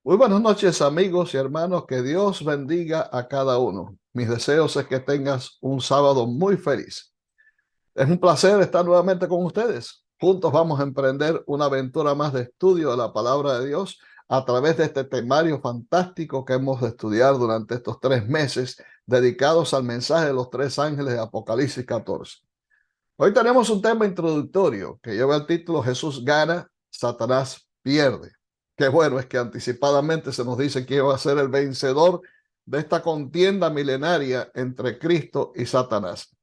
Muy buenas noches, amigos y hermanos. Que Dios bendiga a cada uno. Mis deseos es que tengas un sábado muy feliz. Es un placer estar nuevamente con ustedes. Juntos vamos a emprender una aventura más de estudio de la palabra de Dios a través de este temario fantástico que hemos de estudiar durante estos 3 meses dedicados al mensaje de los tres ángeles de Apocalipsis 14. Hoy tenemos un tema introductorio que lleva el título Jesús gana, Satanás pierde. Qué bueno es que anticipadamente se nos dice que va a ser el vencedor de esta contienda milenaria entre Cristo y Satanás.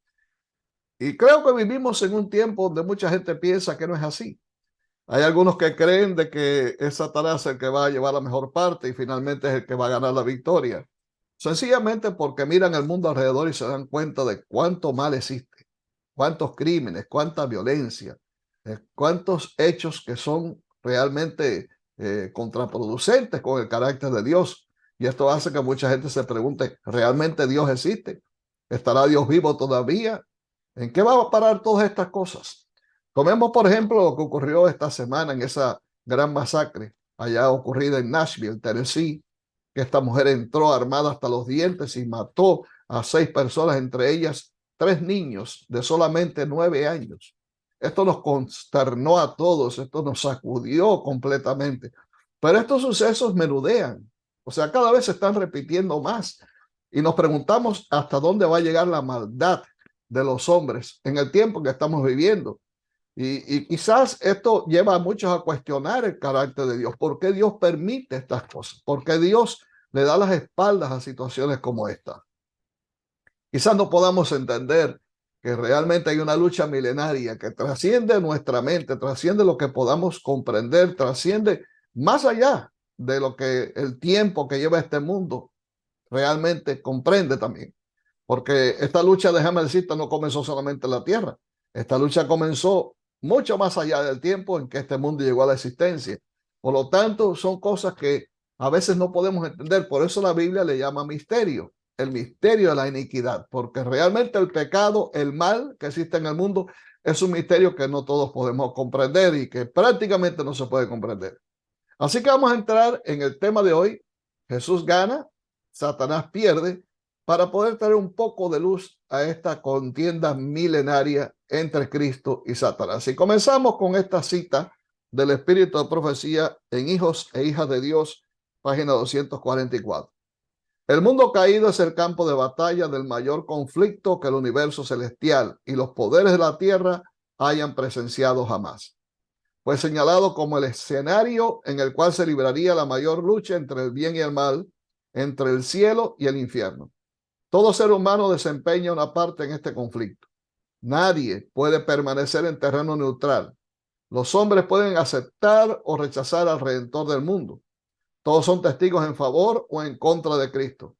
Y creo que vivimos en un tiempo donde mucha gente piensa que no es así. Hay algunos que creen de que es Satanás el que va a llevar la mejor parte y finalmente es el que va a ganar la victoria. Sencillamente porque miran el mundo alrededor y se dan cuenta de cuánto mal existe, cuántos crímenes, cuánta violencia, cuántos hechos que son realmente contraproducentes con el carácter de Dios. Y esto hace que mucha gente se pregunte, ¿realmente Dios existe? ¿Estará Dios vivo todavía? ¿En qué va a parar todas estas cosas? Tomemos, por ejemplo, lo que ocurrió esta semana en esa gran masacre allá ocurrida en Nashville, Tennessee, que esta mujer entró armada hasta los dientes y mató a 6 personas, entre ellas 3 niños de solamente 9 años. Esto nos consternó a todos, esto nos sacudió completamente. Pero estos sucesos menudean, o sea, cada vez se están repitiendo más y nos preguntamos hasta dónde va a llegar la maldad de los hombres en el tiempo que estamos viviendo. Y quizás esto lleva a muchos a cuestionar el carácter de Dios. ¿Por qué Dios permite estas cosas? ¿Por qué Dios le da las espaldas a situaciones como esta? Quizás no podamos entender que realmente hay una lucha milenaria que trasciende nuestra mente, trasciende lo que podamos comprender, trasciende más allá de lo que el tiempo que lleva este mundo realmente comprende también. Porque esta lucha, déjame decirte, no comenzó solamente en la tierra. Esta lucha comenzó mucho más allá del tiempo en que este mundo llegó a la existencia. Por lo tanto, son cosas que a veces no podemos entender. Por eso la Biblia le llama misterio, el misterio de la iniquidad, porque realmente el pecado, el mal que existe en el mundo, es un misterio que no todos podemos comprender y que prácticamente no se puede comprender. Así que vamos a entrar en el tema de hoy. Jesús gana, Satanás pierde, para poder traer un poco de luz a esta contienda milenaria entre Cristo y Satanás. Y comenzamos con esta cita del Espíritu de Profecía en Hijos e Hijas de Dios, página 244. El mundo caído es el campo de batalla del mayor conflicto que el universo celestial y los poderes de la tierra hayan presenciado jamás. Fue señalado como el escenario en el cual se libraría la mayor lucha entre el bien y el mal, entre el cielo y el infierno. Todo ser humano desempeña una parte en este conflicto. Nadie puede permanecer en terreno neutral. Los hombres pueden aceptar o rechazar al Redentor del mundo. Todos son testigos en favor o en contra de Cristo.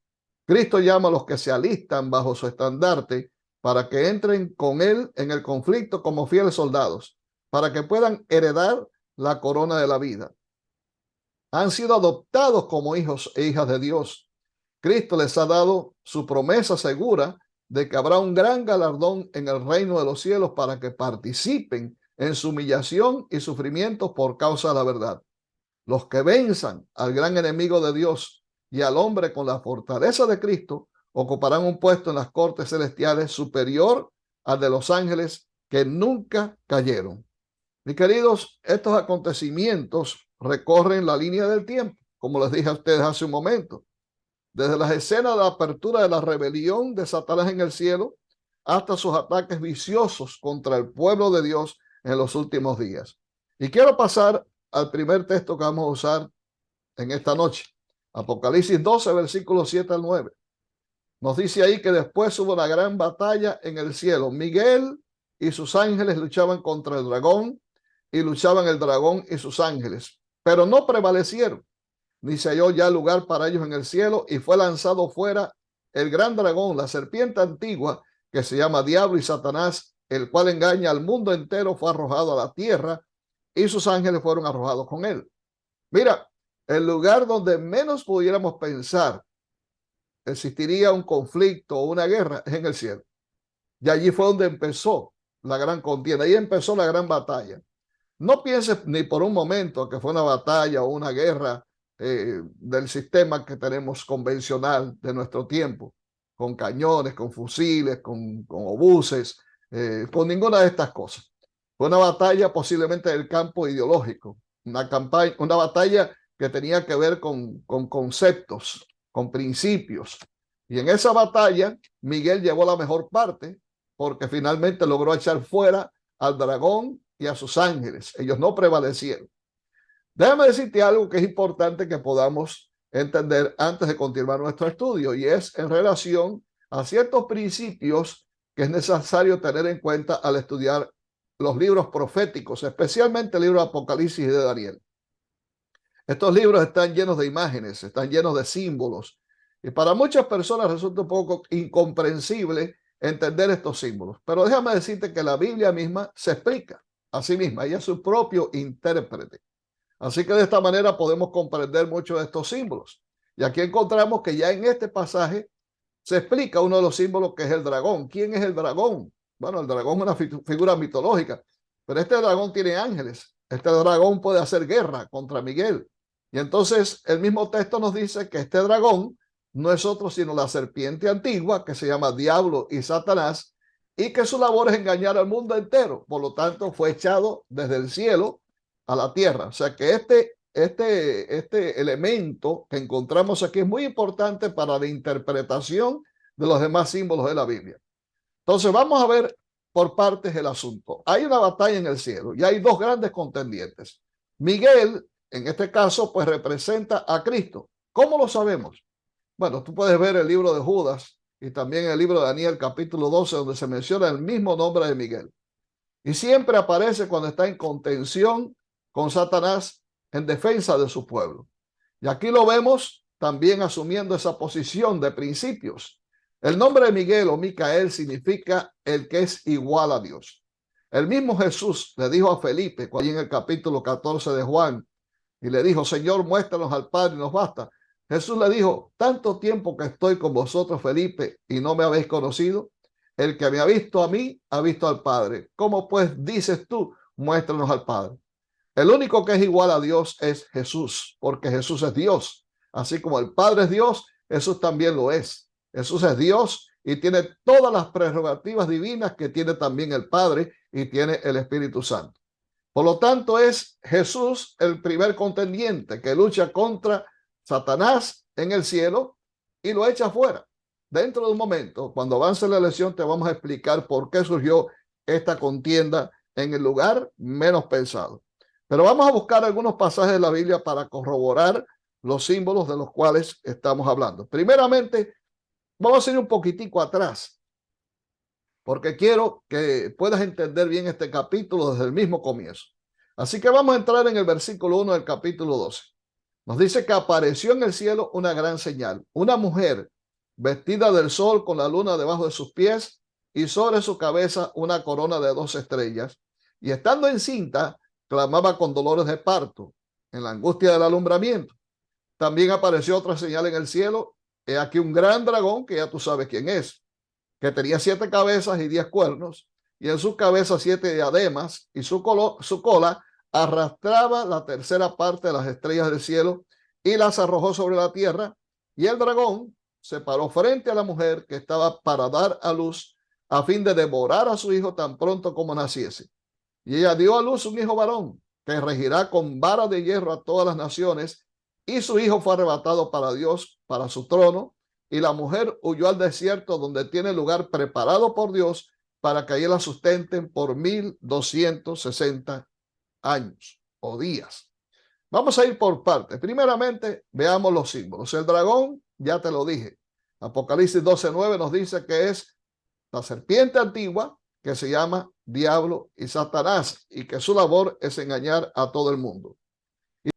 Cristo llama a los que se alistan bajo su estandarte para que entren con él en el conflicto como fieles soldados, para que puedan heredar la corona de la vida. Han sido adoptados como hijos e hijas de Dios. Cristo les ha dado su promesa segura de que habrá un gran galardón en el reino de los cielos para que participen en su humillación y sufrimientos por causa de la verdad. Los que venzan al gran enemigo de Dios y al hombre con la fortaleza de Cristo ocuparán un puesto en las cortes celestiales superior al de los ángeles que nunca cayeron. Mis queridos, estos acontecimientos recorren la línea del tiempo, como les dije a ustedes hace un momento, desde las escenas de la apertura de la rebelión de Satanás en el cielo hasta sus ataques viciosos contra el pueblo de Dios en los últimos días. Y quiero pasar al primer texto que vamos a usar en esta noche. Apocalipsis 12, versículos 7 al 9. Nos dice ahí que después hubo una gran batalla en el cielo. Miguel y sus ángeles luchaban contra el dragón y luchaban el dragón y sus ángeles, pero no prevalecieron, ni se halló ya lugar para ellos en el cielo, y fue lanzado fuera el gran dragón, la serpiente antigua, que se llama Diablo y Satanás, el cual engaña al mundo entero, fue arrojado a la tierra, y sus ángeles fueron arrojados con él. Mira, el lugar donde menos pudiéramos pensar existiría un conflicto o una guerra es en el cielo. Y allí fue donde empezó la gran contienda, ahí empezó la gran batalla. No pienses ni por un momento que fue una batalla o una guerra del sistema que tenemos convencional de nuestro tiempo, con cañones, con fusiles, con obuses, con ninguna de estas cosas. Fue una batalla posiblemente del campo ideológico, una batalla que tenía que ver con conceptos, con principios. Y en esa batalla, Miguel llevó la mejor parte porque finalmente logró echar fuera al dragón y a sus ángeles. Ellos no prevalecieron. Déjame decirte algo que es importante que podamos entender antes de continuar nuestro estudio, y es en relación a ciertos principios que es necesario tener en cuenta al estudiar los libros proféticos, especialmente el libro de Apocalipsis y de Daniel. Estos libros están llenos de imágenes, están llenos de símbolos, y para muchas personas resulta un poco incomprensible entender estos símbolos. Pero déjame decirte que la Biblia misma se explica a sí misma, ella es su propio intérprete. Así que de esta manera podemos comprender muchos de estos símbolos. Y aquí encontramos que ya en este pasaje se explica uno de los símbolos, que es el dragón. ¿Quién es el dragón? Bueno, el dragón es una figura mitológica, pero este dragón tiene ángeles. Este dragón puede hacer guerra contra Miguel. Y entonces el mismo texto nos dice que este dragón no es otro sino la serpiente antigua, que se llama Diablo y Satanás, y que su labor es engañar al mundo entero. Por lo tanto, fue echado desde el cielo a la tierra. O sea que este elemento que encontramos aquí es muy importante para la interpretación de los demás símbolos de la Biblia. Entonces vamos a ver por partes el asunto. Hay una batalla en el cielo y hay dos grandes contendientes. Miguel, en este caso, pues representa a Cristo. ¿Cómo lo sabemos? Bueno, tú puedes ver el libro de Judas y también el libro de Daniel, capítulo 12, donde se menciona el mismo nombre de Miguel. Y siempre aparece cuando está en contención con Satanás en defensa de su pueblo. Y aquí lo vemos también asumiendo esa posición de principios. El nombre de Miguel o Micael significa el que es igual a Dios. El mismo Jesús le dijo a Felipe, ahí en el capítulo 14 de Juan, y le dijo: Señor, muéstranos al Padre y nos basta. Jesús le dijo: tanto tiempo que estoy con vosotros, Felipe, y no me habéis conocido. El que me ha visto a mí, ha visto al Padre. ¿Cómo pues dices tú, muéstranos al Padre? El único que es igual a Dios es Jesús, porque Jesús es Dios. Así como el Padre es Dios, Jesús también lo es. Jesús es Dios y tiene todas las prerrogativas divinas que tiene también el Padre y tiene el Espíritu Santo. Por lo tanto, es Jesús el primer contendiente que lucha contra Satanás en el cielo y lo echa fuera. Dentro de un momento, cuando avance la lección, te vamos a explicar por qué surgió esta contienda en el lugar menos pensado. Pero vamos a buscar algunos pasajes de la Biblia para corroborar los símbolos de los cuales estamos hablando. Primeramente, vamos a ir un poquitico atrás, porque quiero que puedas entender bien este capítulo desde el mismo comienzo. Así que vamos a entrar en el versículo 1 del capítulo 12. Nos dice que apareció en el cielo una gran señal, una mujer vestida del sol con la luna debajo de sus pies y sobre su cabeza una corona de 2 estrellas, y estando encinta clamaba con dolores de parto en la angustia del alumbramiento. También apareció otra señal en el cielo. He aquí un gran dragón, que ya tú sabes quién es, que tenía 7 cabezas y 10 cuernos, y en sus cabezas 7 diademas, y su cola arrastraba la tercera parte de las estrellas del cielo y las arrojó sobre la tierra. Y el dragón se paró frente a la mujer que estaba para dar a luz, a fin de devorar a su hijo tan pronto como naciese. Y ella dio a luz un hijo varón, que regirá con vara de hierro a todas las naciones, y su hijo fue arrebatado para Dios, para su trono, y la mujer huyó al desierto, donde tiene lugar preparado por Dios para que allí la sustenten por 1260 años o días. Vamos a ir por partes. Primeramente, veamos los símbolos. El dragón, ya te lo dije. Apocalipsis 12:9 nos dice que es la serpiente antigua, que se llama Diablo y Satanás, y que su labor es engañar a todo el mundo. Y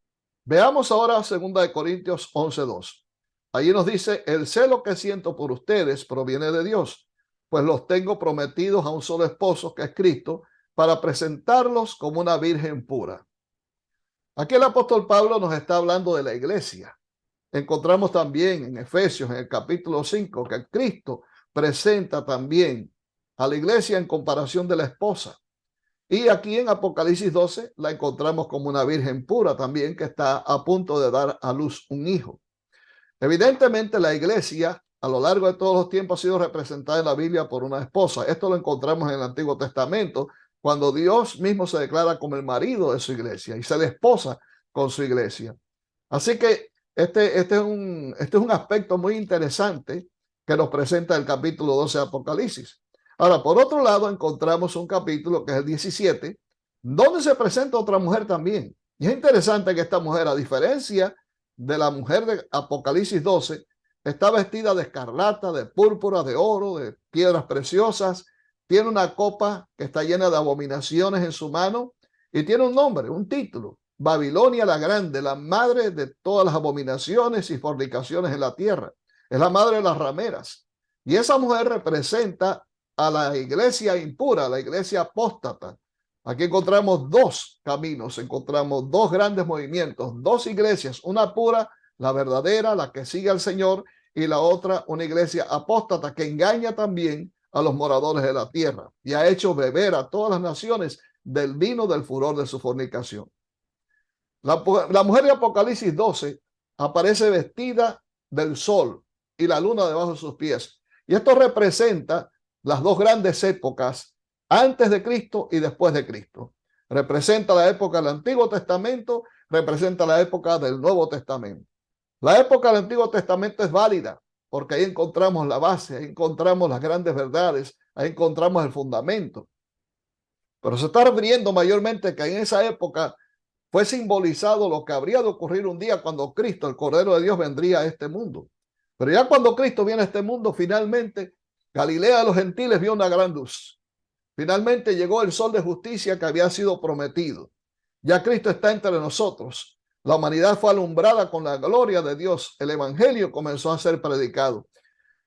veamos ahora 2 Corintios 11:2. Allí nos dice: el celo que siento por ustedes proviene de Dios, pues los tengo prometidos a un solo esposo, que es Cristo, para presentarlos como una virgen pura. Aquí el apóstol Pablo nos está hablando de la iglesia. Encontramos también en Efesios, en el capítulo 5, que Cristo presenta también a la iglesia en comparación de la esposa. Y aquí en Apocalipsis 12 la encontramos como una virgen pura también que está a punto de dar a luz un hijo. Evidentemente la iglesia a lo largo de todos los tiempos ha sido representada en la Biblia por una esposa. Esto lo encontramos en el Antiguo Testamento, cuando Dios mismo se declara como el marido de su iglesia y se desposa con su iglesia. Así que este es un aspecto muy interesante que nos presenta el capítulo 12 de Apocalipsis. Ahora, por otro lado, encontramos un capítulo que es el 17, donde se presenta otra mujer también. Y es interesante que esta mujer, a diferencia de la mujer de Apocalipsis 12, está vestida de escarlata, de púrpura, de oro, de piedras preciosas. Tiene una copa que está llena de abominaciones en su mano y tiene un nombre, un título. Babilonia la Grande, la madre de todas las abominaciones y fornicaciones en la tierra. Es la madre de las rameras. Y esa mujer representa a la iglesia impura, a la iglesia apóstata. Aquí encontramos dos caminos, encontramos dos grandes movimientos, dos iglesias, una pura, la verdadera, la que sigue al Señor, y la otra, una iglesia apóstata que engaña también a los moradores de la tierra y ha hecho beber a todas las naciones del vino del furor de su fornicación. La mujer de Apocalipsis 12 aparece vestida del sol y la luna debajo de sus pies. Y esto representa las dos grandes épocas, antes de Cristo y después de Cristo. Representa la época del Antiguo Testamento, representa la época del Nuevo Testamento. La época del Antiguo Testamento es válida porque ahí encontramos la base, ahí encontramos las grandes verdades, ahí encontramos el fundamento. Pero se está refiriendo mayormente que en esa época fue simbolizado lo que habría de ocurrir un día cuando Cristo, el Cordero de Dios, vendría a este mundo. Pero ya cuando Cristo viene a este mundo, finalmente Galilea de los gentiles vio una gran luz. Finalmente llegó el sol de justicia que había sido prometido. Ya Cristo está entre nosotros. La humanidad fue alumbrada con la gloria de Dios. El evangelio comenzó a ser predicado.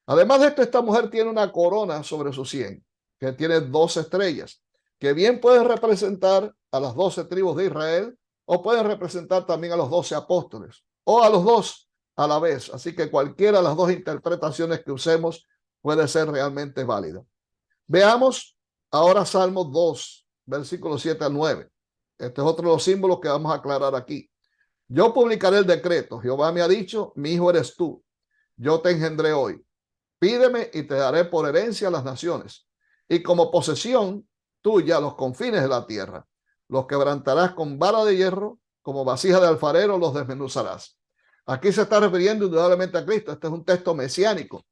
Además de esto, esta mujer tiene una corona sobre su sien, que tiene 12 estrellas, que bien puede representar a las 12 tribus de Israel, o puede representar también a los 12 apóstoles, o a los dos a la vez. Así que cualquiera de las dos interpretaciones que usemos puede ser realmente válida. Veamos ahora Salmo 2, versículos 7 al 9. Este es otro de los símbolos que vamos a aclarar aquí. Yo publicaré el decreto. Jehová me ha dicho, mi hijo eres tú. Yo te engendré hoy. Pídeme y te daré por herencia las naciones, y como posesión tuya los confines de la tierra. Los quebrantarás con vara de hierro, como vasija de alfarero los desmenuzarás. Aquí se está refiriendo indudablemente a Cristo. Este es un texto mesiánico.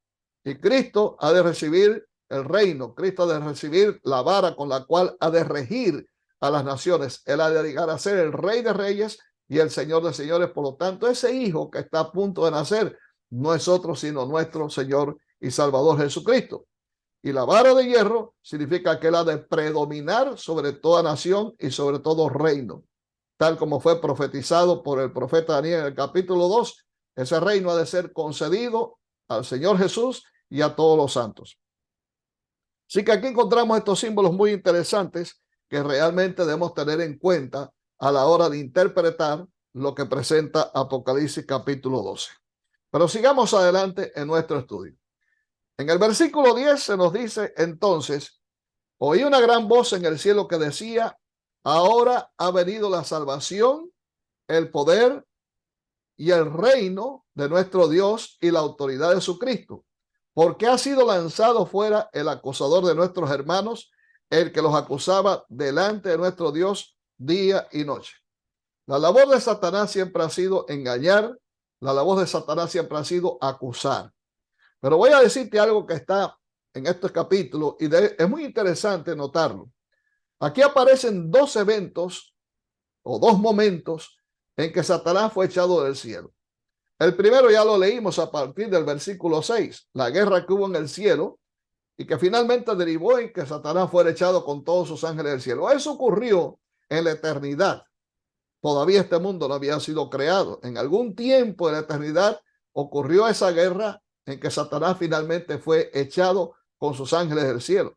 Y Cristo ha de recibir el reino. Cristo ha de recibir la vara con la cual ha de regir a las naciones. Él ha de llegar a ser el rey de reyes y el señor de señores. Por lo tanto, ese hijo que está a punto de nacer no es otro sino nuestro Señor y Salvador Jesucristo. Y la vara de hierro significa que él ha de predominar sobre toda nación y sobre todo reino, tal como fue profetizado por el profeta Daniel en el capítulo 2. Ese reino ha de ser concedido al Señor Jesús y a todos los santos. Así que aquí encontramos estos símbolos muy interesantes que realmente debemos tener en cuenta a la hora de interpretar lo que presenta Apocalipsis capítulo 12. Pero sigamos adelante en nuestro estudio. En el versículo 10 se nos dice entonces, oí una gran voz en el cielo que decía, ahora ha venido la salvación, el poder y el reino de nuestro Dios y la autoridad de su Cristo, porque ha sido lanzado fuera el acusador de nuestros hermanos, el que los acusaba delante de nuestro Dios día y noche. La labor de Satanás siempre ha sido engañar, la labor de Satanás siempre ha sido acusar. Pero voy a decirte algo que está en este capítulo y es muy interesante notarlo. Aquí aparecen dos eventos o dos momentos en que Satanás fue echado del cielo. El primero ya lo leímos a partir del versículo 6, la guerra que hubo en el cielo y que finalmente derivó en que Satanás fuera echado con todos sus ángeles del cielo. Eso ocurrió en la eternidad. Todavía este mundo no había sido creado. En algún tiempo de la eternidad ocurrió esa guerra en que Satanás finalmente fue echado con sus ángeles del cielo.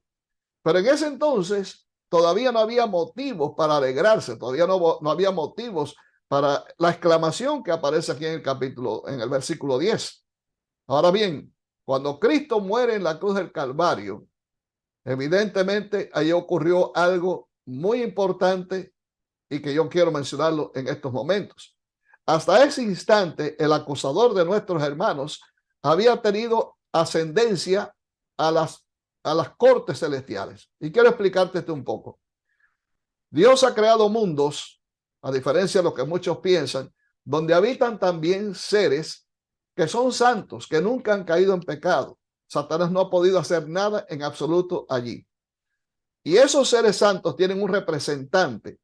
Pero en ese entonces todavía no había motivos para alegrarse, todavía no había motivos para la exclamación que aparece aquí en el capítulo, en el versículo 10. Ahora bien, cuando Cristo muere en la cruz del Calvario, evidentemente ahí ocurrió algo muy importante y que yo quiero mencionarlo en estos momentos. Hasta ese instante, el acusador de nuestros hermanos había tenido ascendencia a las cortes celestiales. Y quiero explicarte esto un poco. Dios ha creado mundos, a diferencia de lo que muchos piensan, donde habitan también seres que son santos, que nunca han caído en pecado. Satanás no ha podido hacer nada en absoluto allí. Y esos seres santos tienen un representante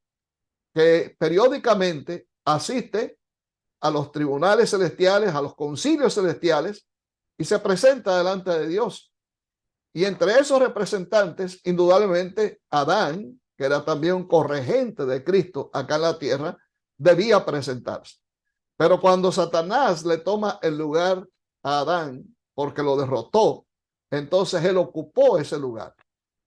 que periódicamente asiste a los tribunales celestiales, a los concilios celestiales, y se presenta delante de Dios. Y entre esos representantes, indudablemente, Adán, que era también un corregente de Cristo acá en la tierra, debía presentarse. Pero cuando Satanás le toma el lugar a Adán, porque lo derrotó, entonces él ocupó ese lugar.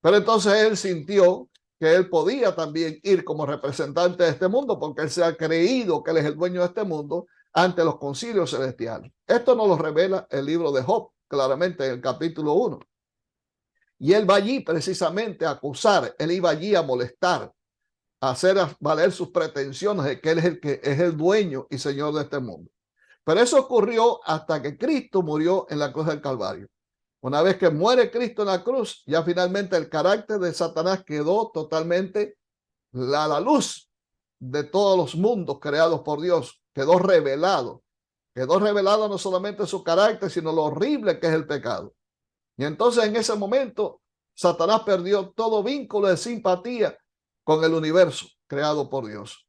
Pero entonces él sintió que él podía también ir como representante de este mundo, porque él se ha creído que él es el dueño de este mundo ante los concilios celestiales. Esto nos lo revela el libro de Job, claramente en el capítulo 1. Y él va allí precisamente a acusar, él iba allí a molestar, a hacer valer sus pretensiones de que él es el que es el dueño y señor de este mundo. Pero eso ocurrió hasta que Cristo murió en la cruz del Calvario. Una vez que muere Cristo en la cruz, ya finalmente el carácter de Satanás quedó totalmente a la luz de todos los mundos creados por Dios. Quedó revelado. Quedó revelado no solamente su carácter, sino lo horrible que es el pecado. Y entonces en ese momento Satanás perdió todo vínculo de simpatía con el universo creado por Dios.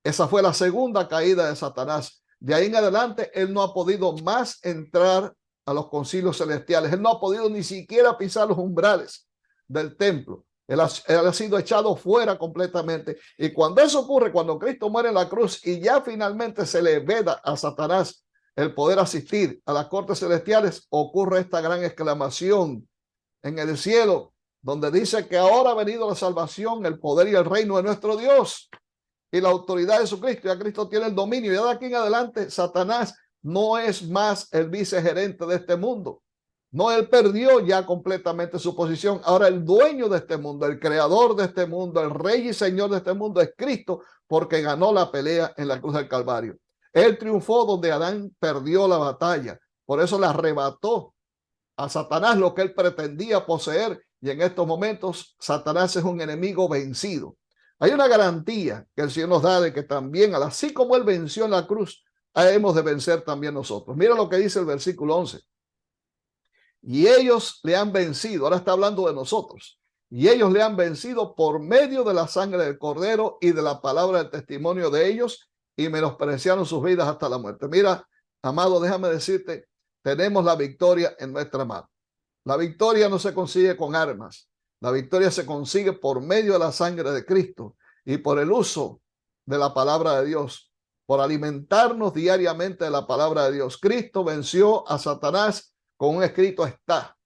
Esa fue la segunda caída de Satanás. De ahí en adelante, él no ha podido más entrar a los concilios celestiales. Él no ha podido ni siquiera pisar los umbrales del templo. Él ha sido echado fuera completamente. Y cuando eso ocurre, cuando Cristo muere en la cruz y ya finalmente se le veda a Satanás el poder asistir a las cortes celestiales, ocurre esta gran exclamación en el cielo, donde dice que ahora ha venido la salvación, el poder y el reino de nuestro Dios y la autoridad de Jesucristo. Ya Cristo tiene el dominio. Y de aquí en adelante, Satanás no es más el vicegerente de este mundo. No, él perdió ya completamente su posición. Ahora el dueño de este mundo, el creador de este mundo, el rey y señor de este mundo es Cristo, porque ganó la pelea en la cruz del Calvario. Él triunfó donde Adán perdió la batalla. Por eso le arrebató a Satanás lo que él pretendía poseer. Y en estos momentos, Satanás es un enemigo vencido. Hay una garantía que el Señor nos da de que también, así como él venció en la cruz, hemos de vencer también nosotros. Mira lo que dice el versículo 11. Y ellos le han vencido, ahora está hablando de nosotros, y ellos le han vencido por medio de la sangre del Cordero y de la palabra del testimonio de ellos, y menospreciaron sus vidas hasta la muerte. Mira, amado, déjame decirte, tenemos la victoria en nuestra mano. La victoria no se consigue con armas. La victoria se consigue por medio de la sangre de Cristo y por el uso de la palabra de Dios, por alimentarnos diariamente de la palabra de Dios. Cristo venció a Satanás con un escrito está.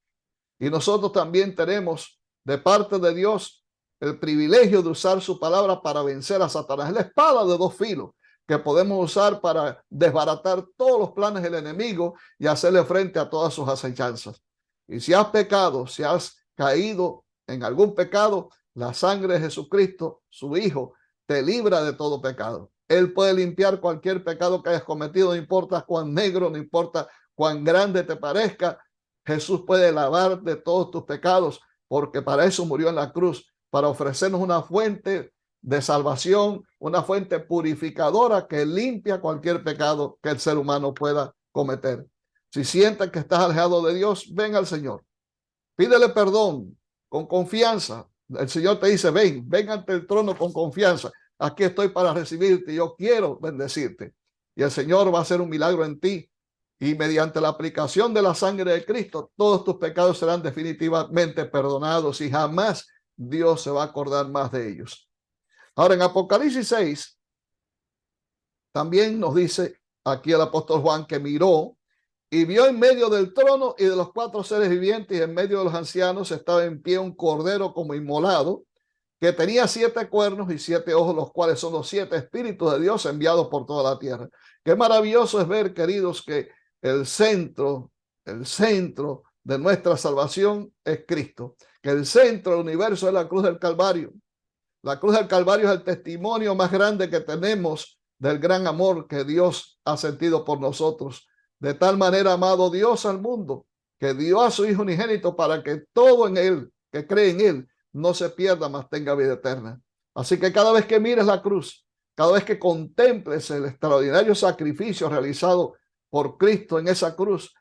Y nosotros también tenemos de parte de Dios el privilegio de usar su palabra para vencer a Satanás. Es la espada de dos filos que podemos usar para desbaratar todos los planes del enemigo y hacerle frente a todas sus acechanzas. Y si has pecado, si has caído en algún pecado, la sangre de Jesucristo, su Hijo, te libra de todo pecado. Él puede limpiar cualquier pecado que hayas cometido, no importa cuán negro, no importa cuán grande te parezca. Jesús puede lavar de todos tus pecados, porque para eso murió en la cruz, para ofrecernos una fuente de salvación, una fuente purificadora que limpia cualquier pecado que el ser humano pueda cometer. Si sientes que estás alejado de Dios, ven al Señor. Pídele perdón con confianza. El Señor te dice, ven ante el trono con confianza. Aquí estoy para recibirte. Yo quiero bendecirte. Y el Señor va a hacer un milagro en ti. Y mediante la aplicación de la sangre de Cristo, todos tus pecados serán definitivamente perdonados y jamás Dios se va a acordar más de ellos. Ahora, en Apocalipsis 6, también nos dice aquí el apóstol Juan que miró y vio en medio del trono y de los cuatro seres vivientes y en medio de los ancianos estaba en pie un cordero como inmolado, que tenía 7 cuernos y 7 ojos, los cuales son los 7 espíritus de Dios enviados por toda la tierra. Qué maravilloso es ver, queridos, que el centro de nuestra salvación es Cristo, que el centro del universo es la cruz del Calvario. La cruz del Calvario es el testimonio más grande que tenemos del gran amor que Dios ha sentido por nosotros. De tal manera ha amado Dios al mundo, que dio a su Hijo unigénito para que todo en él, que cree en él, no se pierda, mas tenga vida eterna. Así que cada vez que mires la cruz, cada vez que contemples el extraordinario sacrificio realizado por Cristo en esa cruz,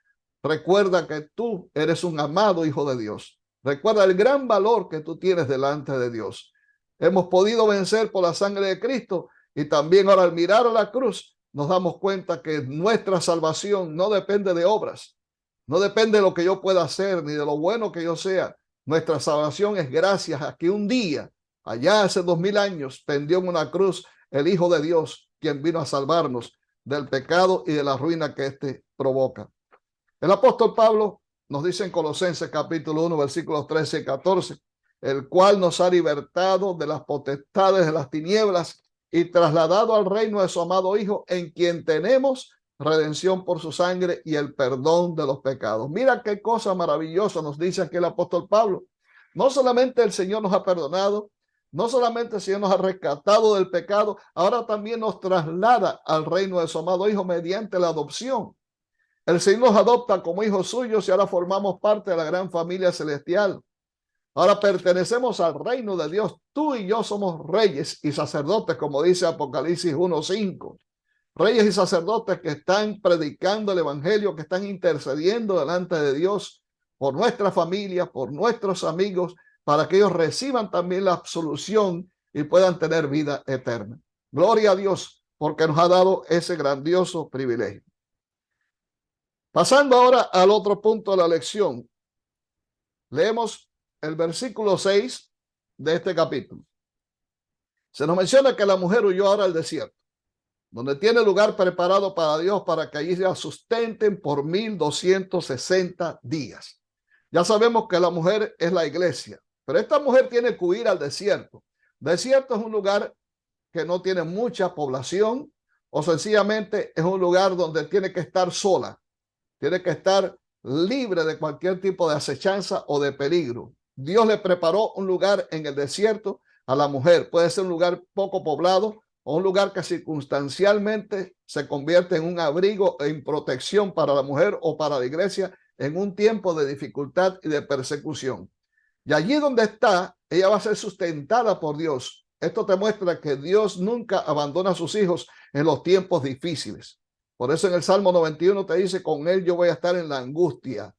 recuerda que tú eres un amado hijo de Dios. Recuerda el gran valor que tú tienes delante de Dios. Hemos podido vencer por la sangre de Cristo, y también ahora al mirar a la cruz nos damos cuenta que nuestra salvación no depende de obras, no depende de lo que yo pueda hacer ni de lo bueno que yo sea. Nuestra salvación es gracias a que un día, allá hace 2000 años, pendió en una cruz el Hijo de Dios, quien vino a salvarnos del pecado y de la ruina que éste provoca. El apóstol Pablo nos dice en Colosenses capítulo 1, versículos 13 y 14, el cual nos ha libertado de las potestades de las tinieblas y trasladado al reino de su amado Hijo, en quien tenemos redención por su sangre y el perdón de los pecados. Mira qué cosa maravillosa nos dice aquí el apóstol Pablo. No solamente el Señor nos ha perdonado, no solamente el Señor nos ha rescatado del pecado, ahora también nos traslada al reino de su amado Hijo mediante la adopción. El Señor nos adopta como hijos suyos y ahora formamos parte de la gran familia celestial. Ahora pertenecemos al reino de Dios. Tú y yo somos reyes y sacerdotes, como dice Apocalipsis 1:5. Reyes y sacerdotes que están predicando el evangelio, que están intercediendo delante de Dios por nuestra familia, por nuestros amigos, para que ellos reciban también la absolución y puedan tener vida eterna. Gloria a Dios, porque nos ha dado ese grandioso privilegio. Pasando ahora al otro punto de la lección, leemos el versículo 6 de este capítulo. Se nos menciona que la mujer huyó ahora al desierto, donde tiene lugar preparado para Dios para que allí la sustenten por 1260 días. Ya sabemos que la mujer es la iglesia, pero esta mujer tiene que huir al desierto. Desierto es un lugar que no tiene mucha población, o sencillamente es un lugar donde tiene que estar sola. Tiene que estar libre de cualquier tipo de acechanza o de peligro. Dios le preparó un lugar en el desierto a la mujer. Puede ser un lugar poco poblado o un lugar que circunstancialmente se convierte en un abrigo en protección para la mujer o para la iglesia en un tiempo de dificultad y de persecución. Y allí donde está, ella va a ser sustentada por Dios. Esto te muestra que Dios nunca abandona a sus hijos en los tiempos difíciles. Por eso en el Salmo 91 te dice, con él yo voy a estar en la angustia.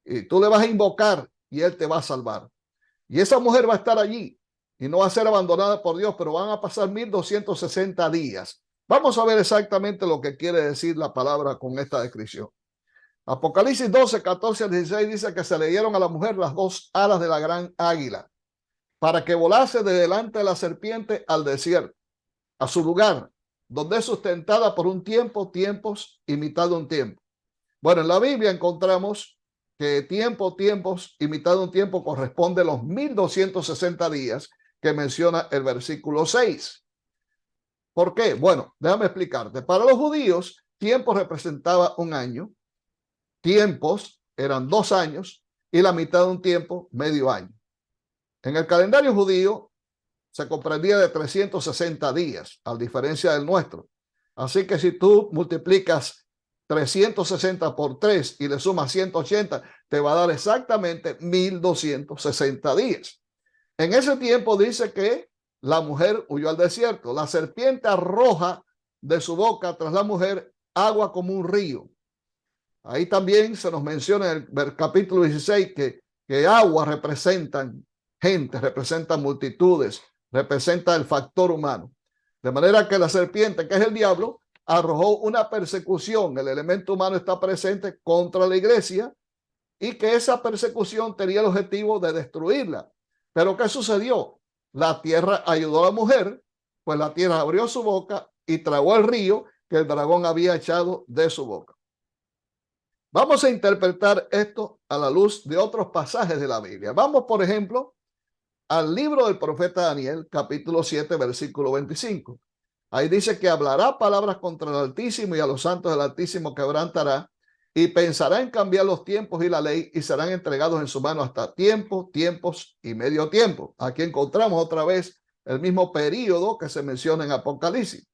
Y tú le vas a invocar y él te va a salvar. Y esa mujer va a estar allí y no va a ser abandonada por Dios, pero van a pasar 1260 días. Vamos a ver exactamente lo que quiere decir la palabra con esta descripción. Apocalipsis 12, 14 al 16 dice que se le dieron a la mujer las dos alas de la gran águila para que volase de delante de la serpiente al desierto, a su lugar, donde es sustentada por un tiempo, tiempos y mitad de un tiempo. Bueno, en la Biblia encontramos que tiempo, tiempos y mitad de un tiempo corresponde a los 1260 días que menciona el versículo 6. ¿Por qué? Bueno, déjame explicarte. Para los judíos, tiempo representaba un año, tiempos eran 2 años y la mitad de un tiempo, medio año. En el calendario judío se comprendía de 360 días, a diferencia del nuestro. Así que si tú multiplicas 360 por 3 y le sumas 180, te va a dar exactamente 1260 días. En ese tiempo dice que la mujer huyó al desierto. La serpiente arroja de su boca tras la mujer agua como un río. Ahí también se nos menciona en el capítulo 16 que agua representan gente, representan multitudes, representa el factor humano. De manera que la serpiente, que es el diablo, arrojó una persecución. El elemento humano está presente contra la iglesia y que esa persecución tenía el objetivo de destruirla. Pero ¿qué sucedió? La tierra ayudó a la mujer, pues la tierra abrió su boca y tragó el río que el dragón había echado de su boca. Vamos a interpretar esto a la luz de otros pasajes de la Biblia. Vamos, por ejemplo, al libro del profeta Daniel, capítulo 7, versículo 25. Ahí dice que hablará palabras contra el Altísimo y a los santos del Altísimo quebrantará y pensará en cambiar los tiempos y la ley y serán entregados en su mano hasta tiempo, tiempos y medio tiempo. Aquí encontramos otra vez el mismo período que se menciona en Apocalipsis.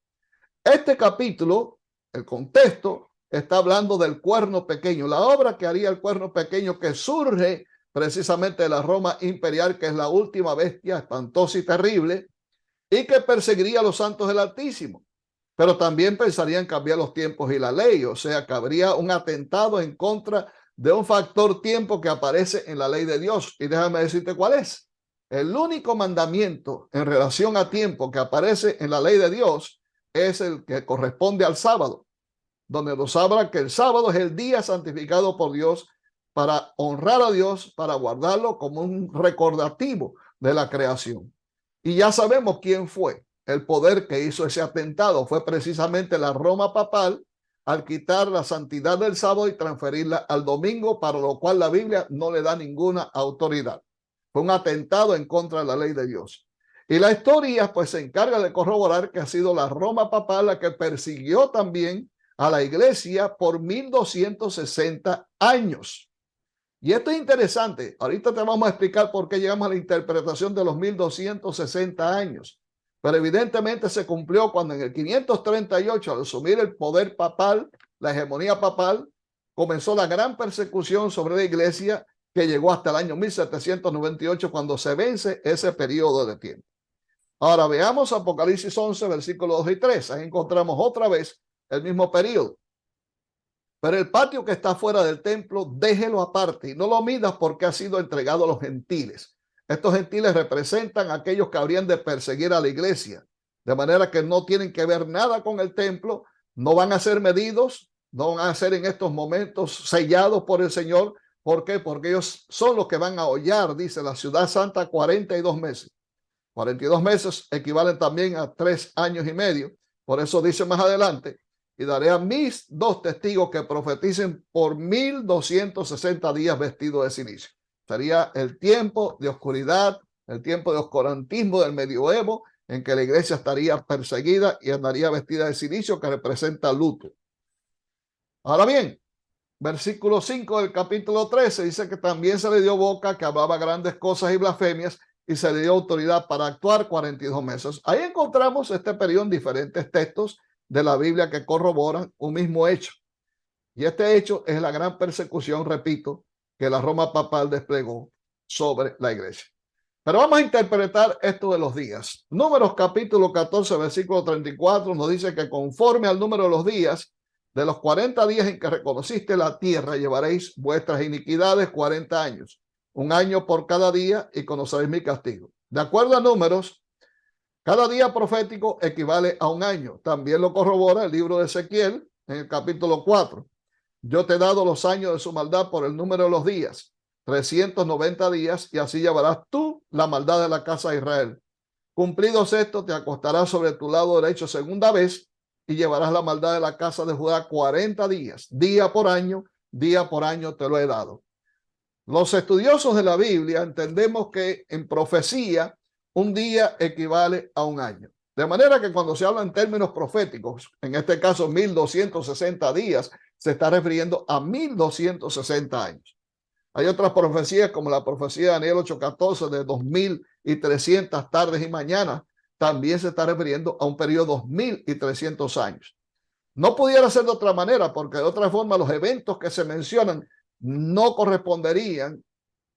Este capítulo, el contexto, está hablando del cuerno pequeño, la obra que haría el cuerno pequeño, que surge precisamente de la Roma imperial, que es la última bestia espantosa y terrible, y que perseguiría a los santos del Altísimo. Pero también pensaría en cambiar los tiempos y la ley, o sea, que habría un atentado en contra de un factor tiempo que aparece en la ley de Dios. Y déjame decirte cuál es. El único mandamiento en relación a tiempo que aparece en la ley de Dios es el que corresponde al sábado, donde nos habla que el sábado es el día santificado por Dios para honrar a Dios, para guardarlo como un recordativo de la creación. Y ya sabemos quién fue. El poder que hizo ese atentado fue precisamente la Roma papal, al quitar la santidad del sábado y transferirla al domingo, para lo cual la Biblia no le da ninguna autoridad. Fue un atentado en contra de la ley de Dios. Y la historia pues se encarga de corroborar que ha sido la Roma papal la que persiguió también a la iglesia por 1260 años. Y esto es interesante. Ahorita te vamos a explicar por qué llegamos a la interpretación de los 1260 años. Pero evidentemente se cumplió cuando en el 538, al asumir el poder papal, la hegemonía papal, comenzó la gran persecución sobre la iglesia, que llegó hasta el año 1798, cuando se vence ese periodo de tiempo. Ahora veamos Apocalipsis 11, versículos 2 y 3. Ahí encontramos otra vez el mismo periodo. Pero el patio que está fuera del templo, déjelo aparte y no lo midas, porque ha sido entregado a los gentiles. Estos gentiles representan a aquellos que habrían de perseguir a la iglesia, de manera que no tienen que ver nada con el templo, no van a ser medidos, no van a ser en estos momentos sellados por el Señor. ¿Por qué? Porque ellos son los que van a hollar, dice la ciudad santa, 42 meses. 42 meses equivalen también a 3 años y medio. Por eso dice más adelante: y daré a mis 2 testigos que profeticen por 1260 días vestidos de silicio. Sería el tiempo de oscuridad, el tiempo de oscurantismo del medioevo, en que la iglesia estaría perseguida y andaría vestida de silicio, que representa luto. Ahora bien, versículo 5 del capítulo 13 dice que también se le dio boca, que hablaba grandes cosas y blasfemias, y se le dio autoridad para actuar 42 meses. Ahí encontramos este periodo en diferentes textos de la Biblia que corroboran un mismo hecho. Y este hecho es la gran persecución, repito, que la Roma papal desplegó sobre la iglesia. Pero vamos a interpretar esto de los días. Números capítulo 14, versículo 34 nos dice que conforme al número de los días, de los 40 días en que reconociste la tierra, llevaréis vuestras iniquidades 40 años, un año por cada día, y conoceréis mi castigo. De acuerdo a Números, cada día profético equivale a un año. También lo corrobora el libro de Ezequiel en el capítulo 4. Yo te he dado los años de su maldad por el número de los días, 390 días, y así llevarás tú la maldad de la casa de Israel. Cumplidos estos, te acostarás sobre tu lado derecho segunda vez, y llevarás la maldad de la casa de Judá 40 días, día por año te lo he dado. Los estudiosos de la Biblia entendemos que en profecía un día equivale a un año. De manera que cuando se habla en términos proféticos, en este caso 1260 días, se está refiriendo a 1260 años. Hay otras profecías, como la profecía de Daniel 8:14 de 2300 tardes y mañanas, también se está refiriendo a un periodo de 2300 años. No pudiera ser de otra manera, porque de otra forma los eventos que se mencionan no corresponderían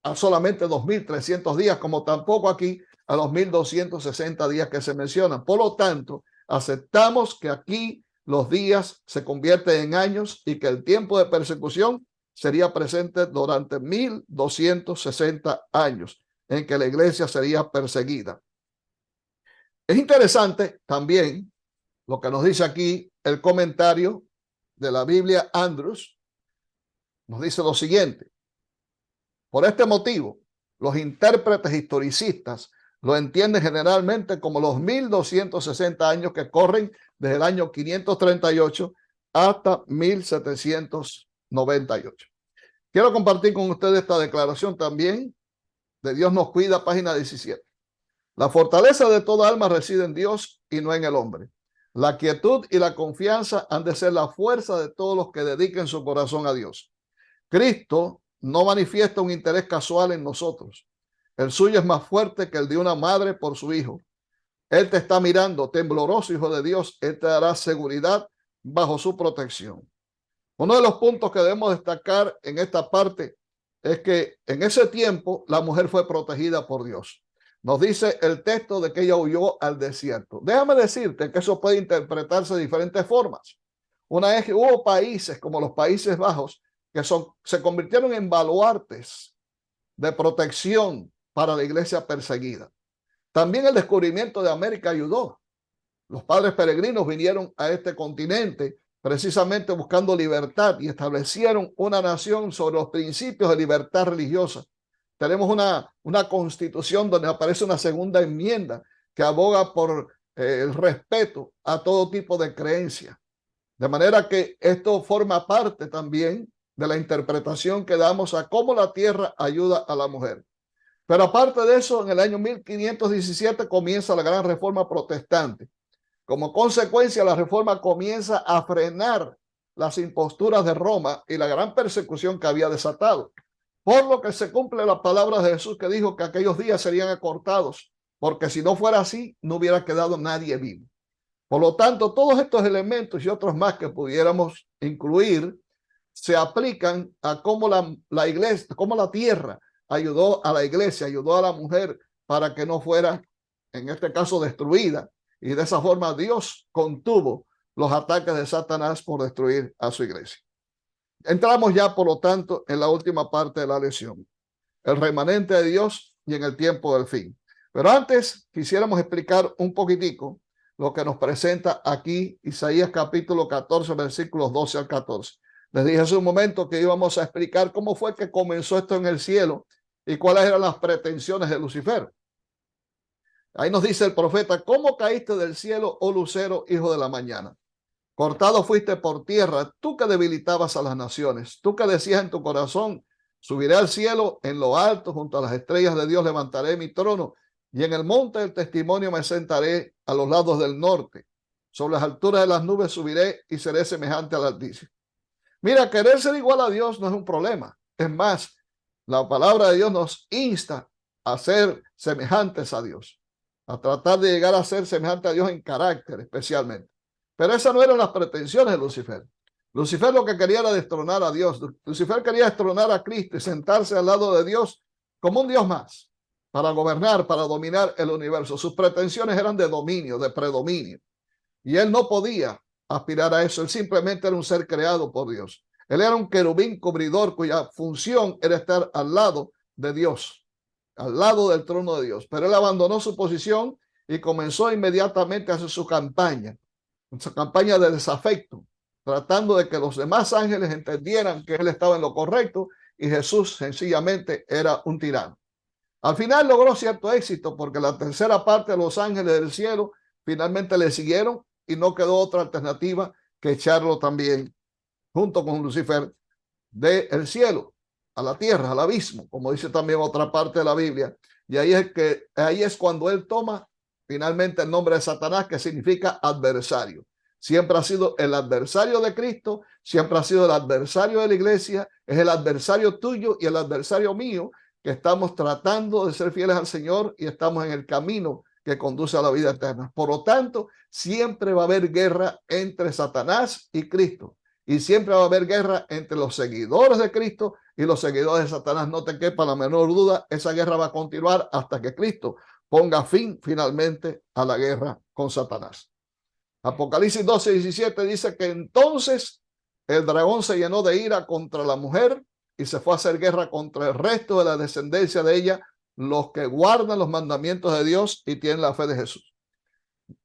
a solamente 2300 días, como tampoco aquí a los 1260 días que se mencionan. Por lo tanto, aceptamos que aquí los días se convierten en años y que el tiempo de persecución sería presente durante 1260 años en que la iglesia sería perseguida. Es interesante también lo que nos dice aquí el comentario de la Biblia Andrews. Nos dice lo siguiente: por este motivo, los intérpretes historicistas lo entienden generalmente como los 1260 años que corren desde el año 538 hasta 1798. Quiero compartir con ustedes esta declaración también de Dios nos cuida, página 17. La fortaleza de toda alma reside en Dios y no en el hombre. La quietud y la confianza han de ser la fuerza de todos los que dediquen su corazón a Dios. Cristo no manifiesta un interés casual en nosotros. El suyo es más fuerte que el de una madre por su hijo. Él te está mirando, tembloroso hijo de Dios. Él te dará seguridad bajo su protección. Uno de los puntos que debemos destacar en esta parte es que en ese tiempo la mujer fue protegida por Dios. Nos dice el texto de que ella huyó al desierto. Déjame decirte que eso puede interpretarse de diferentes formas. Una vez que hubo países como los Países Bajos que se convirtieron en baluartes de protección para la iglesia perseguida. También el descubrimiento de América ayudó. Los padres peregrinos vinieron a este continente precisamente buscando libertad y establecieron una nación sobre los principios de libertad religiosa. Tenemos una constitución donde aparece una segunda enmienda que aboga por el respeto a todo tipo de creencia. De manera que esto forma parte también de la interpretación que damos a cómo la tierra ayuda a la mujer. Pero aparte de eso, en el año 1517 comienza la gran reforma protestante. Como consecuencia, la reforma comienza a frenar las imposturas de Roma y la gran persecución que había desatado. Por lo que se cumple la palabra de Jesús que dijo que aquellos días serían acortados, porque si no fuera así, no hubiera quedado nadie vivo. Por lo tanto, todos estos elementos y otros más que pudiéramos incluir se aplican a cómo la iglesia, cómo la tierra ayudó a la iglesia, ayudó a la mujer para que no fuera, en este caso, destruida. Y de esa forma Dios contuvo los ataques de Satanás por destruir a su iglesia. Entramos ya, por lo tanto, en la última parte de la lección. El remanente de Dios y en el tiempo del fin. Pero antes quisiéramos explicar un poquitico lo que nos presenta aquí Isaías capítulo 14, versículos 12 al 14. Les dije hace un momento que íbamos a explicar cómo fue que comenzó esto en el cielo y cuáles eran las pretensiones de Lucifer. Ahí nos dice el profeta: ¿cómo caíste del cielo, oh lucero, hijo de la mañana? Cortado fuiste por tierra, tú que debilitabas a las naciones, tú que decías en tu corazón: subiré al cielo, en lo alto, junto a las estrellas de Dios levantaré mi trono, y en el monte del testimonio me sentaré a los lados del norte. Sobre las alturas de las nubes subiré y seré semejante al Altísimo. Mira, querer ser igual a Dios no es un problema. Es más, la palabra de Dios nos insta a ser semejantes a Dios, a tratar de llegar a ser semejante a Dios en carácter especialmente. Pero esas no eran las pretensiones de Lucifer. Lucifer lo que quería era destronar a Dios. Lucifer quería destronar a Cristo y sentarse al lado de Dios como un Dios más, para gobernar, para dominar el universo. Sus pretensiones eran de dominio, de predominio. Y él no podía aspirar a eso. Él simplemente era un ser creado por Dios. Él era un querubín cubridor cuya función era estar al lado de Dios, al lado del trono de Dios. Pero él abandonó su posición y comenzó inmediatamente a hacer su campaña de desafecto, tratando de que los demás ángeles entendieran que él estaba en lo correcto y Jesús sencillamente era un tirano. Al final logró cierto éxito porque la tercera parte de los ángeles del cielo finalmente le siguieron y no quedó otra alternativa que echarlo también junto con Lucifer del cielo a la tierra, al abismo, como dice también otra parte de la Biblia. Y ahí es cuando él toma finalmente el nombre de Satanás, que significa adversario. Siempre ha sido el adversario de Cristo, siempre ha sido el adversario de la iglesia, es el adversario tuyo y el adversario mío, que estamos tratando de ser fieles al Señor y estamos en el camino que conduce a la vida eterna. Por lo tanto, siempre va a haber guerra entre Satanás y Cristo. Y siempre va a haber guerra entre los seguidores de Cristo y los seguidores de Satanás. No te quepa la menor duda, esa guerra va a continuar hasta que Cristo ponga fin finalmente a la guerra con Satanás. Apocalipsis 12:17 dice que entonces el dragón se llenó de ira contra la mujer y se fue a hacer guerra contra el resto de la descendencia de ella, los que guardan los mandamientos de Dios y tienen la fe de Jesús.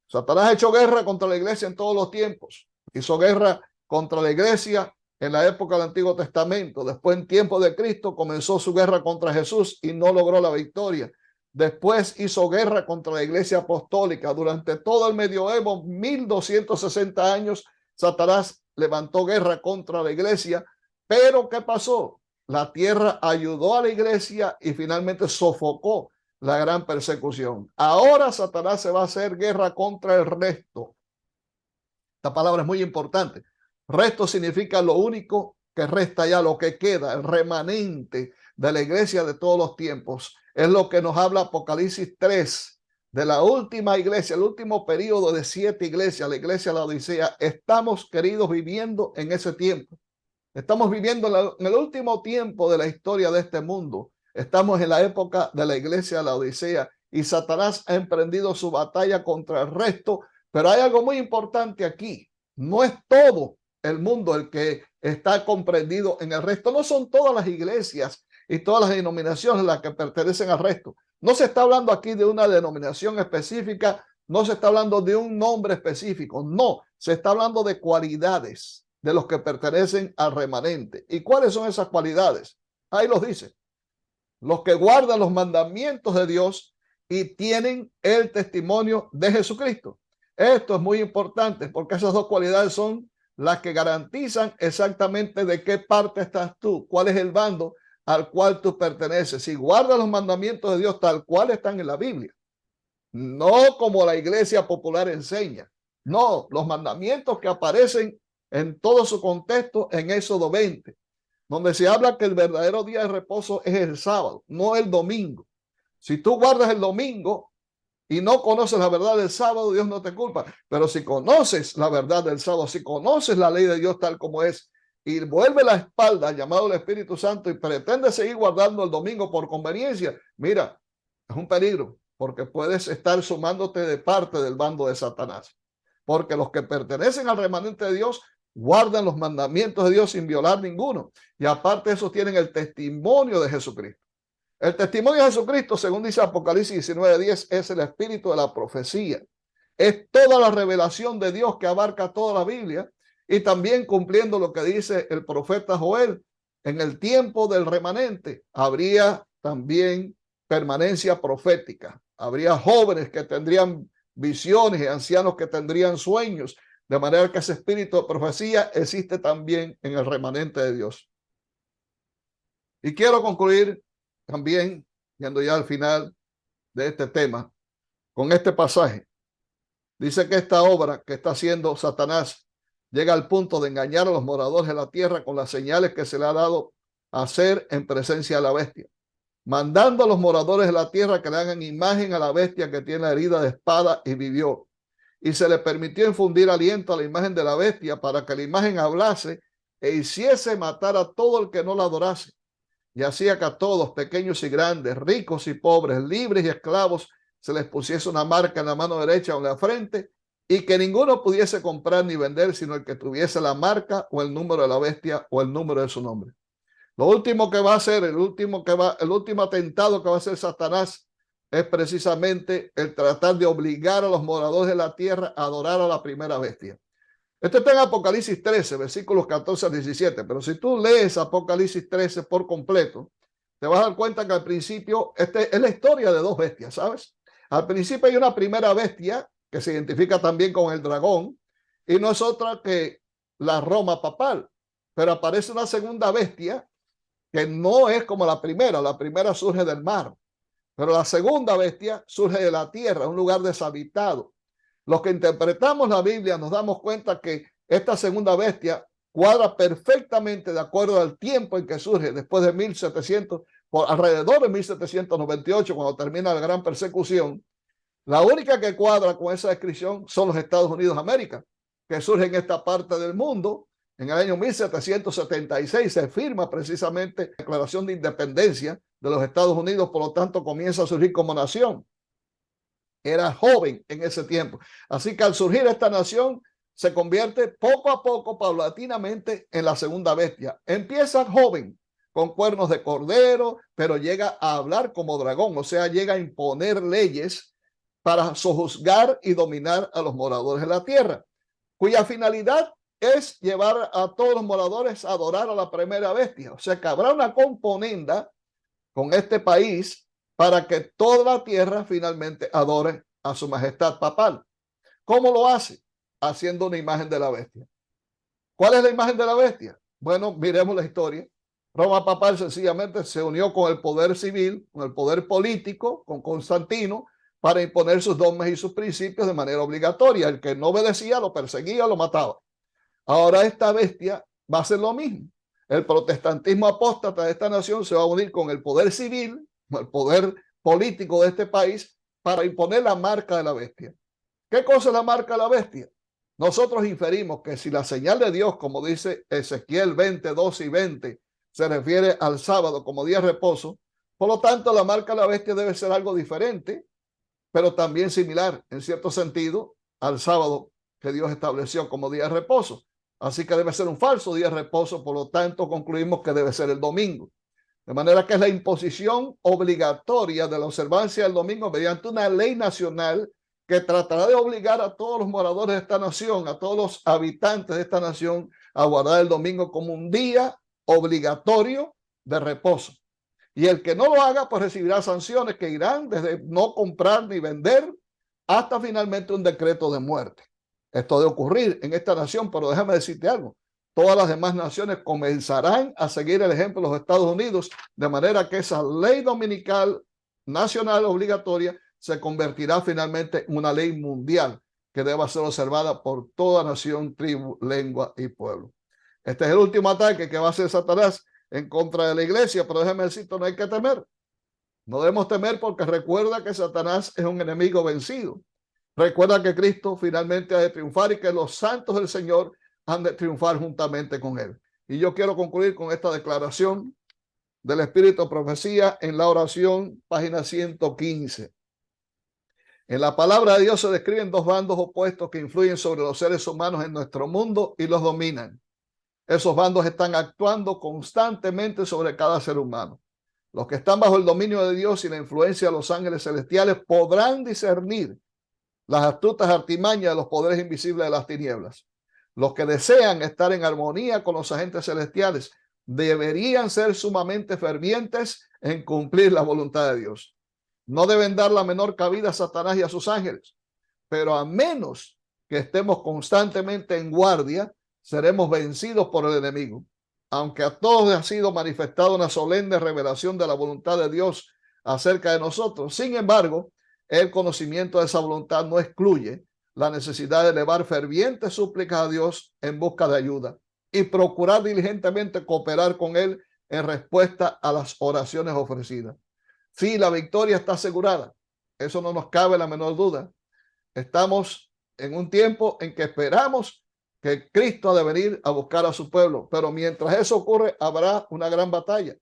Satanás ha hecho guerra contra la iglesia en todos los tiempos. Hizo guerra contra la iglesia en la época del Antiguo Testamento. Después, en tiempo de Cristo, comenzó su guerra contra Jesús y no logró la victoria. Después hizo guerra contra la iglesia apostólica. Durante todo el medioevo, 1260 años, Satanás levantó guerra contra la iglesia. Pero ¿qué pasó? La tierra ayudó a la iglesia y finalmente sofocó la gran persecución. Ahora Satanás se va a hacer guerra contra el resto. Esta palabra es muy importante. Resto significa lo único que resta ya, lo que queda, el remanente de la iglesia de todos los tiempos. Es lo que nos habla Apocalipsis 3, de la última iglesia, el último periodo de 7 iglesias, la iglesia de la Odisea, estamos, queridos, viviendo en ese tiempo. Estamos viviendo en el último tiempo de la historia de este mundo. Estamos en la época de la iglesia de la Odisea y Satanás ha emprendido su batalla contra el resto, pero hay algo muy importante aquí. No es todo el mundo el que está comprendido en el resto. No son todas las iglesias y todas las denominaciones las que pertenecen al resto. No se está hablando aquí de una denominación específica, no se está hablando de un nombre específico, no, se está hablando de cualidades de los que pertenecen al remanente. ¿Y cuáles son esas cualidades? Ahí los dice. Los que guardan los mandamientos de Dios y tienen el testimonio de Jesucristo. Esto es muy importante porque esas dos cualidades son las que garantizan exactamente de qué parte estás tú, cuál es el bando al cual tú perteneces. Si guardas los mandamientos de Dios tal cual están en la Biblia, no como la iglesia popular enseña, no, los mandamientos que aparecen en todo su contexto en Éxodo 20, donde se habla que el verdadero día de reposo es el sábado, no el domingo. Si tú guardas el domingo y no conoces la verdad del sábado, Dios no te culpa. Pero si conoces la verdad del sábado, si conoces la ley de Dios tal como es, y vuelve la espalda al llamado del Espíritu Santo y pretende seguir guardando el domingo por conveniencia, mira, es un peligro, porque puedes estar sumándote de parte del bando de Satanás. Porque los que pertenecen al remanente de Dios guardan los mandamientos de Dios sin violar ninguno. Y aparte de eso tienen el testimonio de Jesucristo. El testimonio de Jesucristo, según dice Apocalipsis 19:10, es el espíritu de la profecía. Es toda la revelación de Dios que abarca toda la Biblia y también cumpliendo lo que dice el profeta Joel. En el tiempo del remanente habría también permanencia profética. Habría jóvenes que tendrían visiones y ancianos que tendrían sueños. De manera que ese espíritu de profecía existe también en el remanente de Dios. Y quiero concluir también, yendo ya al final de este tema, con este pasaje. Dice que esta obra que está haciendo Satanás llega al punto de engañar a los moradores de la tierra con las señales que se le ha dado a hacer en presencia de la bestia, mandando a los moradores de la tierra que le hagan imagen a la bestia que tiene la herida de espada y vivió. Y se le permitió infundir aliento a la imagen de la bestia para que la imagen hablase e hiciese matar a todo el que no la adorase. Y hacía que a todos, pequeños y grandes, ricos y pobres, libres y esclavos, se les pusiese una marca en la mano derecha o en la frente, y que ninguno pudiese comprar ni vender, sino el que tuviese la marca o el número de la bestia o el número de su nombre. Lo último que va a hacer, el último atentado que va a hacer Satanás es precisamente el tratar de obligar a los moradores de la tierra a adorar a la primera bestia. Esto está en Apocalipsis 13, versículos 14 a 17, pero si tú lees Apocalipsis 13 por completo, te vas a dar cuenta que al principio, es la historia de dos bestias, ¿sabes? Al principio hay una primera bestia que se identifica también con el dragón y no es otra que la Roma papal, pero aparece una segunda bestia que no es como la primera surge del mar, pero la segunda bestia surge de la tierra, un lugar deshabitado. Los que interpretamos la Biblia nos damos cuenta que esta segunda bestia cuadra perfectamente de acuerdo al tiempo en que surge, después de 1700, alrededor de 1798, cuando termina la gran persecución. La única que cuadra con esa descripción son los Estados Unidos de América, que surge en esta parte del mundo. En el año 1776 se firma precisamente la Declaración de Independencia de los Estados Unidos, por lo tanto comienza a surgir como nación. Era joven en ese tiempo. Así que al surgir esta nación, se convierte poco a poco, paulatinamente, en la segunda bestia. Empieza joven, con cuernos de cordero, pero llega a hablar como dragón, o sea, llega a imponer leyes para sojuzgar y dominar a los moradores de la tierra, cuya finalidad es llevar a todos los moradores a adorar a la primera bestia. O sea, que habrá una componenda con este país para que toda la tierra finalmente adore a su majestad papal. ¿Cómo lo hace? Haciendo una imagen de la bestia. ¿Cuál es la imagen de la bestia? Bueno, miremos la historia. Roma papal sencillamente se unió con el poder civil, con el poder político, con Constantino, para imponer sus dogmas y sus principios de manera obligatoria. El que no obedecía lo perseguía, lo mataba. Ahora esta bestia va a hacer lo mismo. El protestantismo apóstata de esta nación se va a unir con el poder civil, el poder político de este país, para imponer la marca de la bestia. ¿Qué cosa es la marca de la bestia? Nosotros inferimos que si la señal de Dios, como dice Ezequiel 20, 12 y 20, se refiere al sábado como día de reposo, por lo tanto la marca de la bestia debe ser algo diferente, pero también similar en cierto sentido al sábado que Dios estableció como día de reposo. Así que debe ser un falso día de reposo, por lo tanto concluimos que debe ser el domingo. De manera que es la imposición obligatoria de la observancia del domingo mediante una ley nacional que tratará de obligar a todos los moradores de esta nación, a todos los habitantes de esta nación, a guardar el domingo como un día obligatorio de reposo. Y el que no lo haga, pues recibirá sanciones que irán desde no comprar ni vender hasta finalmente un decreto de muerte. Esto de ocurrir en esta nación, pero déjame decirte algo. Todas las demás naciones comenzarán a seguir el ejemplo de los Estados Unidos, de manera que esa ley dominical nacional obligatoria se convertirá finalmente en una ley mundial que deba ser observada por toda nación, tribu, lengua y pueblo. Este es el último ataque que va a hacer Satanás en contra de la iglesia, pero déjame decirte, no hay que temer. No debemos temer porque recuerda que Satanás es un enemigo vencido. Recuerda que Cristo finalmente ha de triunfar y que los santos del Señor han de triunfar juntamente con él. Y yo quiero concluir con esta declaración del Espíritu de Profecía en la oración, página 115. En la palabra de Dios se describen dos bandos opuestos que influyen sobre los seres humanos en nuestro mundo y los dominan. Esos bandos están actuando constantemente sobre cada ser humano. Los que están bajo el dominio de Dios y la influencia de los ángeles celestiales podrán discernir las astutas artimañas de los poderes invisibles de las tinieblas. Los que desean estar en armonía con los agentes celestiales deberían ser sumamente fervientes en cumplir la voluntad de Dios. No deben dar la menor cabida a Satanás y a sus ángeles, pero a menos que estemos constantemente en guardia, seremos vencidos por el enemigo. Aunque a todos ha sido manifestada una solemne revelación de la voluntad de Dios acerca de nosotros, sin embargo, el conocimiento de esa voluntad no excluye la necesidad de elevar fervientes súplicas a Dios en busca de ayuda y procurar diligentemente cooperar con Él en respuesta a las oraciones ofrecidas. Sí, la victoria está asegurada. Eso no nos cabe la menor duda. Estamos en un tiempo en que esperamos que Cristo ha de venir a buscar a su pueblo, pero mientras eso ocurre, habrá una gran batalla,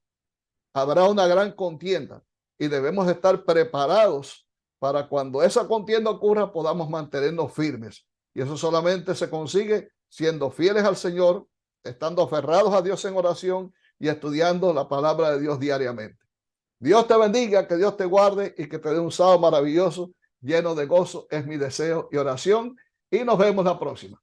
habrá una gran contienda y debemos estar preparados para cuando esa contienda ocurra podamos mantenernos firmes. Y eso solamente se consigue siendo fieles al Señor, estando aferrados a Dios en oración y estudiando la palabra de Dios diariamente. Dios te bendiga, que Dios te guarde y que te dé un sábado maravilloso, lleno de gozo. Es mi deseo y oración. Y nos vemos la próxima.